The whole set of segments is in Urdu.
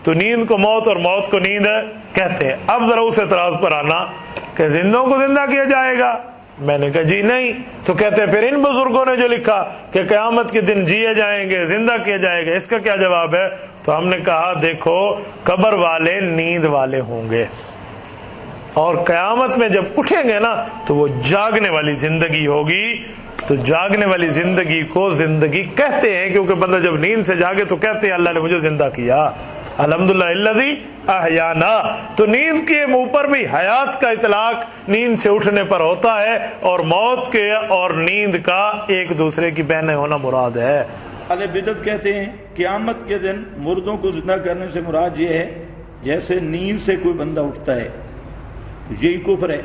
تو نیند کو موت اور موت کو نیند کہتے ہیں۔ اب ذرا اس اعتراض پر آنا کہ زندوں کو زندہ کیا جائے گا، میں نے کہا جی نہیں، تو کہتے ہیں پھر ان بزرگوں نے جو لکھا کہ قیامت کے دن جیے جائیں گے، زندہ کیا جائے گا، اس کا کیا جواب ہے؟ تو ہم نے کہا دیکھو قبر والے نیند والے ہوں گے، اور قیامت میں جب اٹھیں گے نا تو وہ جاگنے والی زندگی ہوگی۔ تو جاگنے والی زندگی کو زندگی کہتے ہیں، کیونکہ بندہ جب نیند سے جاگے تو کہتے ہیں اللہ نے مجھے زندہ کیا، الحمدللہ الذی احیانا۔ تو نیند کے اوپر بھی حیات کا اطلاق نیند سے اٹھنے پر ہوتا ہے، اور موت کے اور نیند کا ایک دوسرے کی بہن ہونا مراد ہے۔ اہل بدعت کہتے ہیں قیامت کے دن مردوں کو زندہ کرنے سے مراد یہ ہے جیسے نیند سے کوئی بندہ اٹھتا ہے، یہی کفر ہے،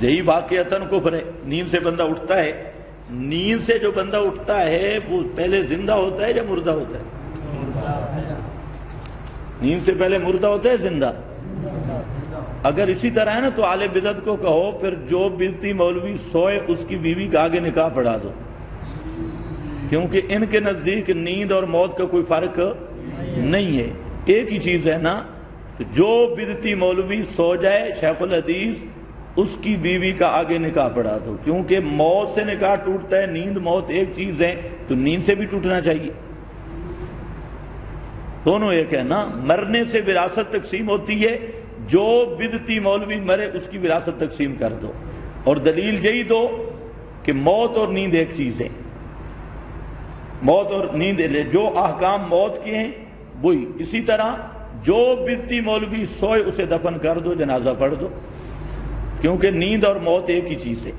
یہی واقعتاً کفر ہے۔ نیند سے بندہ اٹھتا ہے، نیند سے جو بندہ اٹھتا ہے وہ پہلے زندہ ہوتا ہے یا مردہ ہوتا ہے؟ نیند سے پہلے مردہ ہوتا ہے زندہ؟ اگر اسی طرح ہے نا تو اہل بدعت کو کہو پھر جو بدعتی مولوی سوئے اس کی بیوی کا آگے نکاح پڑھا دو، کیونکہ ان کے نزدیک نیند اور موت کا کوئی فرق نہیں ہے، ایک ہی چیز ہے نا۔ تو جو بدعتی مولوی سو جائے شیخ الحدیث اس کی بیوی کا آگے نکاح پڑھا دو، کیونکہ موت سے نکاح ٹوٹتا ہے، نیند موت ایک چیز ہے تو نیند سے بھی ٹوٹنا چاہیے، دونوں ایک ہے نا۔ مرنے سے وراثت تقسیم ہوتی ہے، جو بدعتی مولوی مرے اس کی وراثت تقسیم کر دو، اور دلیل یہی دو کہ موت اور نیند ایک چیز ہے، موت اور نیند جو احکام موت کے ہیں وہی۔ اسی طرح جو بدعتی مولوی سوئے اسے دفن کر دو، جنازہ پڑھ دو، کیونکہ نیند اور موت ایک ہی چیز ہے۔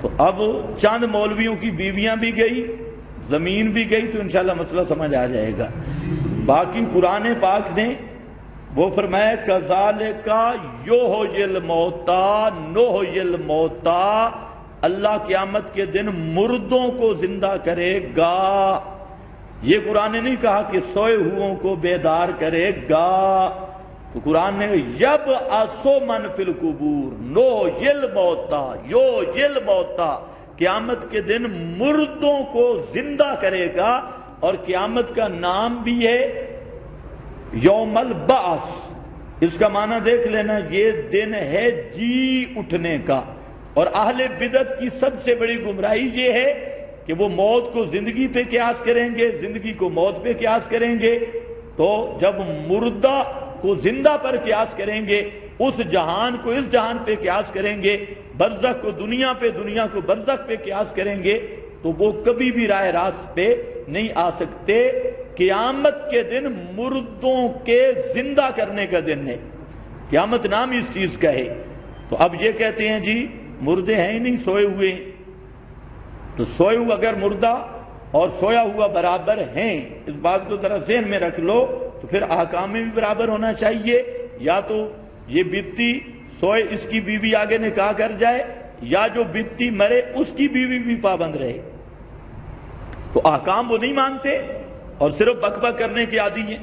تو اب چند مولویوں کی بیویاں بھی گئی، زمین بھی گئی، تو انشاءاللہ مسئلہ سمجھ آ جائے گا۔ باقی قرآن پاک نے وہ فرمایا کذالک یحیی الموتی نحیی الموتی، اللہ قیامت کے دن مردوں کو زندہ کرے گا۔ یہ قرآن نے نہیں کہا کہ سوئے ہوئوں کو بیدار کرے گا، تو قرآن نے یبعث من فی القبور نحیی الموتی یحیی الموتی، قیامت کے دن مردوں کو زندہ کرے گا، اور قیامت کا نام بھی ہے یوم البعث۔ اس کا معنی دیکھ لینا، یہ دن ہے جی اٹھنے کا۔ اور اہل بدعت کی سب سے بڑی گمراہی یہ ہے کہ وہ موت کو زندگی پہ قیاس کریں گے، زندگی کو موت پہ قیاس کریں گے، تو جب مردہ کو زندہ پر قیاس کریں گے، اس جہان کو اس جہان پہ قیاس کریں گے، برزخ کو دنیا پہ، دنیا کو برزخ پہ قیاس کریں گے، تو وہ کبھی بھی راہ راست پہ نہیں آ سکتے۔ قیامت کے دن مردوں کے زندہ کرنے کا دن ہے، قیامت نام اس چیز کا ہے۔ تو اب یہ کہتے ہیں جی مردے ہیں ہی نہیں، سوئے ہوئے ہیں، تو سوئے ہوئے اگر مردہ اور سویا ہوا برابر ہیں، اس بات کو ذرا ذہن میں رکھ لو، تو پھر احکام میں بھی برابر ہونا چاہیے۔ یا تو یہ بدعتی سوئے اس کی بیوی آگے نکاح کر جائے، یا جو بدعتی مرے اس کی بیوی بھی پابند رہے۔ تو احکام وہ نہیں مانتے اور صرف بک بک کرنے کے عادی ہیں۔